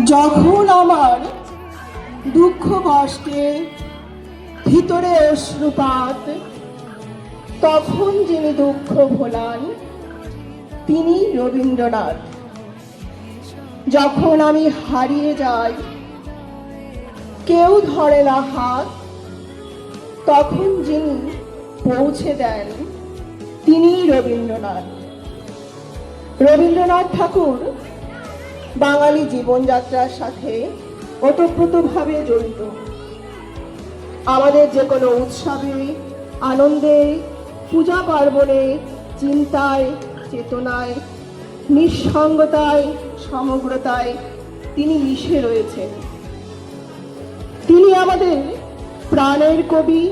যখন আমার দুঃখ কষ্টে ভিতরে অশ্রুপাত, তখন যিনি দুঃখ ভোলান তিনি রবীন্দ্রনাথ। যখন আমি হারিয়ে যাই, কেউ ধরে না হাত, তখন যিনি পৌঁছে দেন তিনি রবীন্দ্রনাথ। রবীন্দ্রনাথ ঠাকুর বাঙালি জীবনযাত্রার সাথে ওতপ্রোতভাবে জড়িত। আমাদের যে কোনো উৎসবে, আনন্দে, পূজা পার্বণে, চিন্তায়, চেতনায়, নিঃসঙ্গতায়, সমগ্রতায় তিনি মিশে রয়েছেন। তিনি আমাদের প্রাণের কবি,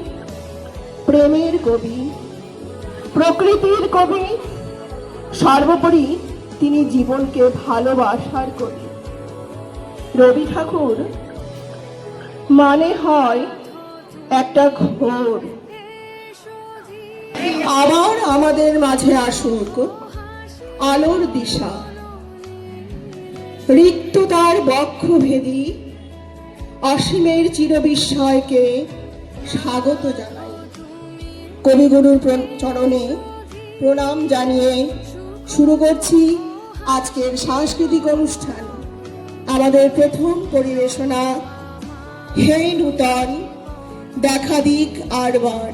প্রেমের কবি, প্রকৃতির কবি, সর্বোপরি তিনি জীবনকে ভালোবাসার কবি। রবি ঠাকুর মানে হয় একটা ঘোর। আবার আমাদের মাঝে আসুক আলোর দিশা, রিক্ততার বক্ষভেদী অসীমের চিরবিস্ময়কে স্বাগত জানাই। কবিগুরুর চরণে প্রণাম জানিয়ে শুরু করছি আজকের সাংস্কৃতিক অনুষ্ঠান। আমাদের প্রথম পরিবেশনা হে নূতন দেখা দিক আরবার।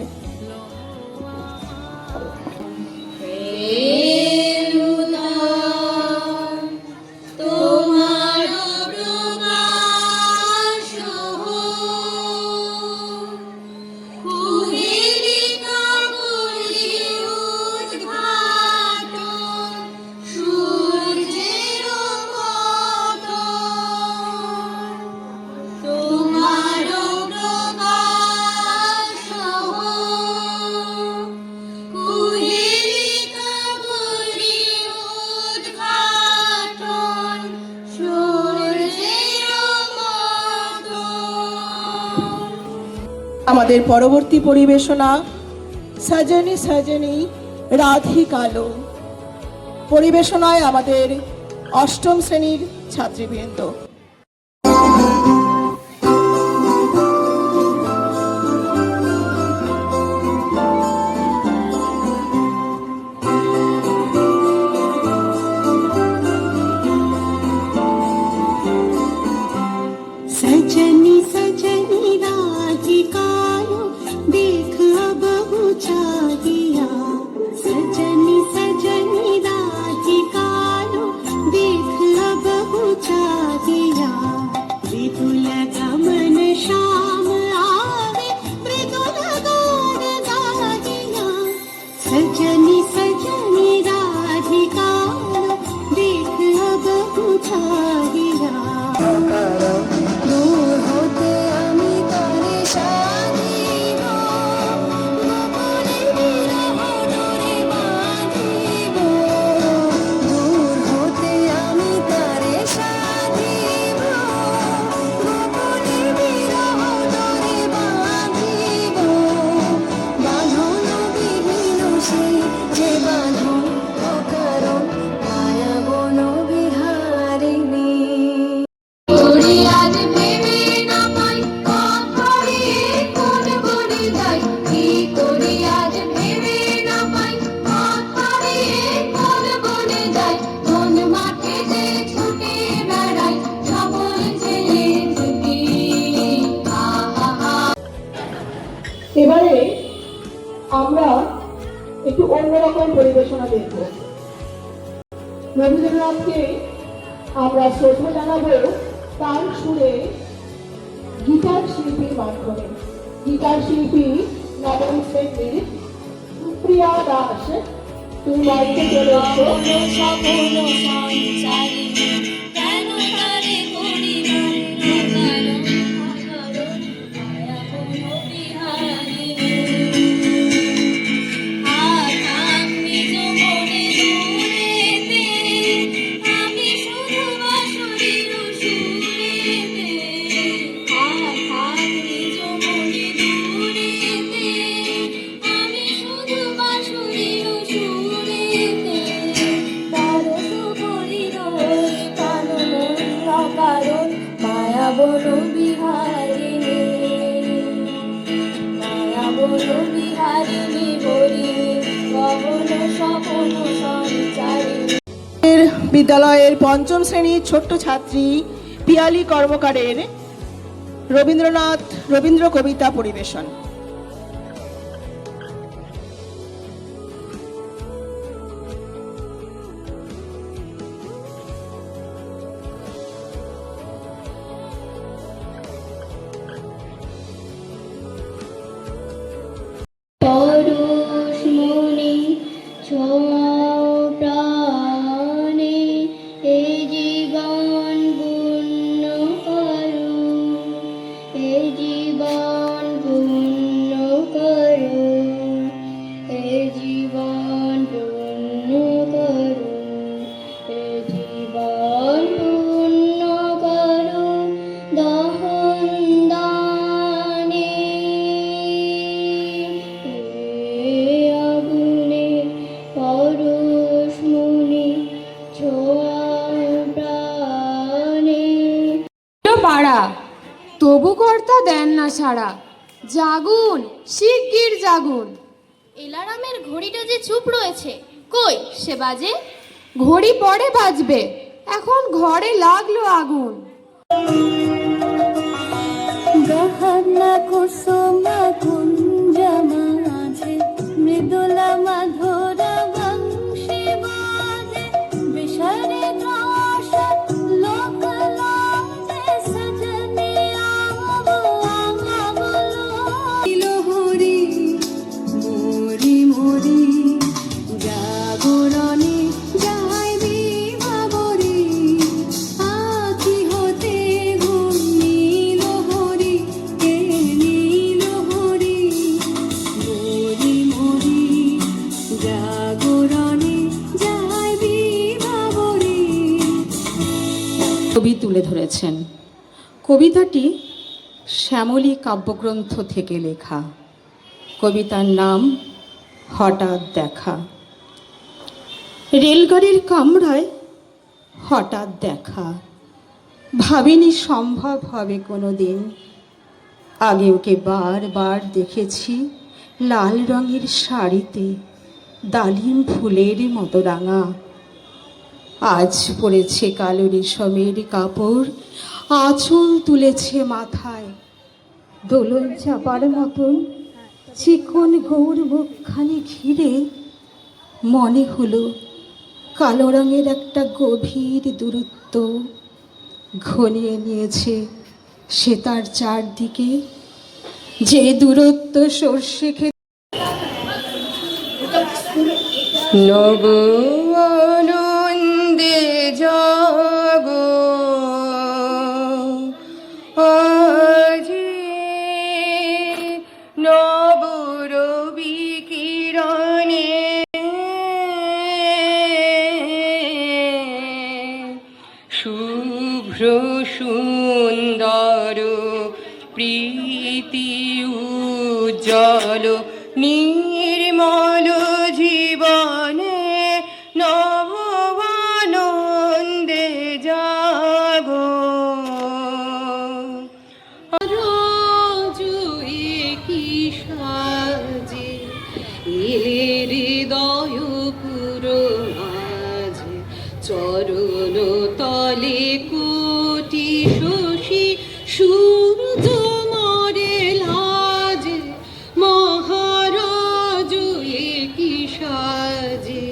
আমাদের পরবর্তী পরিবেশনা সজনী সজনী রাধিকালো। পরিবেশনায় আমাদের অষ্টম শ্রেণীর ছাত্রীবৃন্দ। सजनी सजनी राधिकालो देख बहु चाहिया। सजनी सजनी राधिकालो देख बहु चाहिया। मृदुल गमन श्याम आवे मृदुल गान गाहिया। सजनी सजनी राधिकालो देख बहु चाहिया। এবারে আমরা একটু অন্যরকম পরিবেশনা দেখব। রবীন্দ্রনাথকে আমরা শ্রদ্ধা জানাবো তার সুরে গিটার শিল্পীর মাধ্যমে। গিটার শিল্পী নবম শ্রেণীর সুপ্রিয়া দাস, তুমি মাইকে চলে এসো। সুরে বন বিহারিণী, মায়া বন বিহারিণী হরিণী গগন স্বপন সঞ্চারিণী। বিদ্যালয়ের পঞ্চম শ্রেণীর ছোট্ট ছাত্রী পিয়ালি কর্মকারের রবীন্দ্র কবিতা পরিবেশন। পরশ মনি ছোঁয়াও প্রাণে, এ জীবন পূর্ণ করো, এ জীবন পূর্ণ করো, এ জীবন পূর্ণ করো, এ জীবন পূর্ণ করো দহন দানে। আগুনে পরশ মনি ছোঁয়াও প্রাণে। পাড়া তবু কর্তা দেন না সাড়া, জাগুন শিগগির জাগুন। এলারামের ঘড়িটা যে চুপ রয়েছে, কই সে বাজে? ঘড়ি পরে বাজবে, এখন ঘরে লাগলো আগুন। গহনা কুসুম কুঞ্জ মাঝে মৃদুলা মধুর বংশী বাজে, বিষরে গ্রাস লোক লাজে সজনে আমবো আমবলো। লোহরি মরি মরি জাগরণে যাইবি ভাবরি, আখি হতে ঘুম নীল হরি, কে নীল হরি মরি মরি জাগরণে যাইবি ভাবরি। কবি তুলে ধরেছেন। কবিতাটি শ্যামলী কাব্যগ্রন্থ থেকে লেখা। কবিতার নাম হঠাৎ দেখা। রেলগাড়ির কামরায় হঠাৎ দেখা, ভাবিনি সম্ভব হবে কোনো দিন। আগে ওকে বারবার দেখেছি লাল রঙের শাড়িতে, ডালিম ফুলের মতো রাঙা। আজ পরেছে কালো রেশমের কাপড়, আঁচল তুলেছে মাথায়, দোলন চাপার মতন চিকন গৌর মুখখানি ঘিরে মনে হলো কালো রঙের একটা গভীর দূরত্ব ঘনিয়ে নিয়েছে সে তার চারদিকে, যে দূরত্ব সর্ষে খেতে নব আনন্দে জাগো আজি, নব রবি কিরণে শুভ্র সুন্দর প্রীতি উজ্জ্বল নির্মল জীবনে নব আনন্দে জাগো। রজুয়ে কি সাজে এলে হৃদয় পুরো মাঝে, চরণ তলে কোটি শশী সূর্য মরে লাজে, মহারাজুয়ে কি সাজে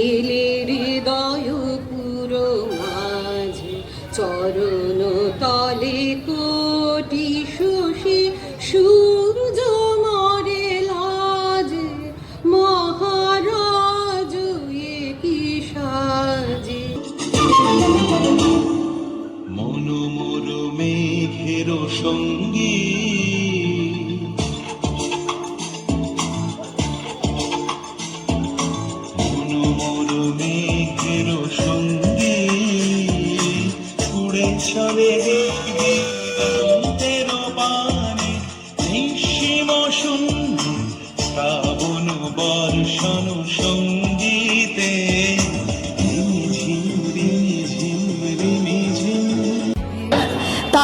এলে হৃদয় পুরো মাঝে, চরণ তলে কোটি শশী সূর্য মরে লাজে, মহারাজুয়ে কি সাজে। মনোমর মেঘের সঙ্গী মনোমর মেঘের সঙ্গী ছুড়ে চলে দিগন্তের পানে, নিঃসীম শূন্য শ্রাবণ বর্ষণ সঙ্গীতে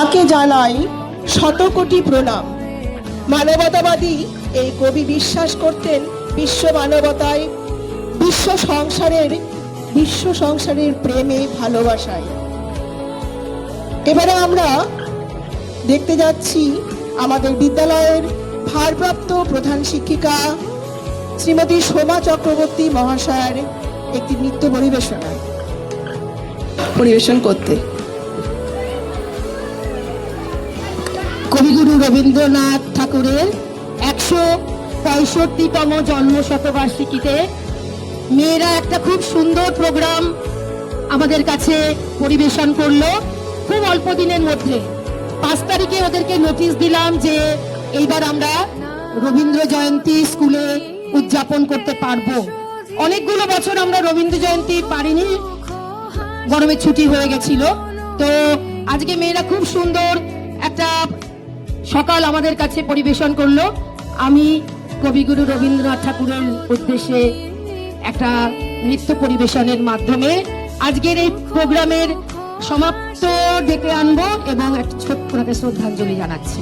তাকে জানাই শতকোটি প্রণাম। মানবতাবাদী এই কবি বিশ্বাস করতেন বিশ্ব মানবতায়, বিশ্ব সংসারের প্রেমে, ভালোবাসায়। এবারে আমরা দেখতে যাচ্ছি আমাদের বিদ্যালয়ের ভারপ্রাপ্ত প্রধান শিক্ষিকা শ্রীমতী সোমা চক্রবর্তী মহাশয়ের একটি নৃত্য পরিবেশন করতে। কবিগুরু রবীন্দ্রনাথ ঠাকুরের 165তম জন্মশতবার্ষিকীতে মেয়েরা একটা খুব সুন্দর প্রোগ্রাম আমাদের কাছে পরিবেশন করলো খুব অল্প দিনের মধ্যে। 5 তারিখে ওদেরকে নোটিশ দিলাম যে এইবার আমরা রবীন্দ্র জয়ন্তী স্কুলে উদযাপন করতে পারবো। অনেকগুলো বছর আমরা রবীন্দ্র জয়ন্তী পারিনি, গরমের ছুটি হয়ে গেছিল। তো আজকে মেয়েরা খুব সুন্দর একটা সকাল আমাদের কাছে পরিবেশন করলো। আমি কবিগুরু রবীন্দ্রনাথ ঠাকুরের উদ্দেশ্যে একটা নৃত্য পরিবেশনের মাধ্যমে আজকের এই প্রোগ্রামের সমাপ্ত ডেকে আনবো এবং একটা ছোট্ট করে শ্রদ্ধাঞ্জলি জানাচ্ছি।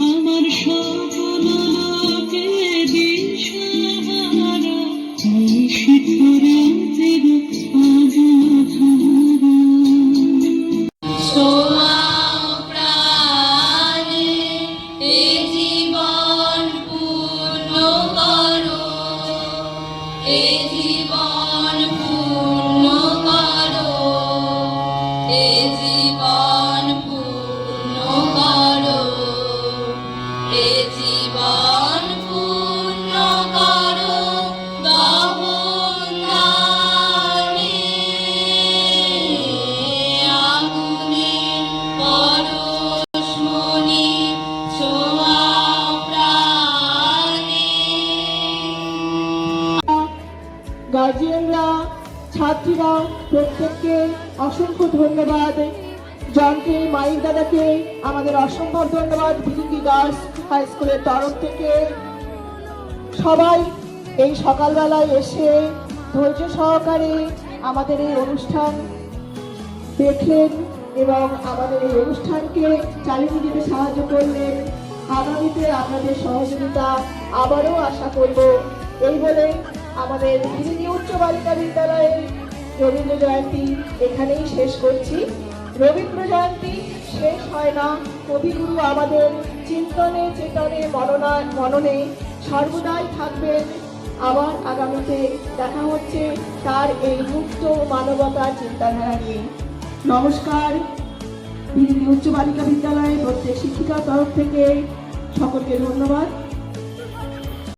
আমার সকলকে দিশাহারা শিখরাতের আধারা। সোমা প্রাণে এ জীবন পূর্ণ করো, এ জীবন পূর্ণ করো, এ জীবন পূর্ণ করো, এ জীবন পূর্ণ করো। দহনানে আগুনের পরশমণি ছোঁয়া প্রাণে। গার্জিয়ানরা, ছাত্রীরা প্রত্যেককে অসংখ্য ধন্যবাদ। জনকে, মাইক দাদাকে আমাদের অসম্ভব ধন্যবাদ। ভিডিপি গার্লস হাই স্কুলের তরফ থেকে সবাই এই সকালবেলায় এসে ধৈর্য সহকারে আমাদের এই অনুষ্ঠান দেখলেন এবং আমাদের এই অনুষ্ঠানকে চালিয়ে যেতে সাহায্য করলেন। আগামীতে আপনাদের সহযোগিতা আবারও আশা করব। এই বলে আমাদের বিলিনী উচ্চ বালিকা বিদ্যালয়ের রবীন্দ্র জয়ন্তী এখানেই শেষ করছি। রবীন্দ্র জয়ন্তী শেষ হয় না, কবিগুরু আমাদের চিন্তনে, চেতনে, মননে সর্বদাই থাকবেন। আবার আগামীতে দেখা হচ্ছে তার এই মুক্ত মানবতার চিন্তাধারা নিয়ে। নমস্কার। বিলিনী উচ্চ বালিকা বিদ্যালয়ের প্রত্যেক শিক্ষিকার তরফ থেকে সকলকে ধন্যবাদ।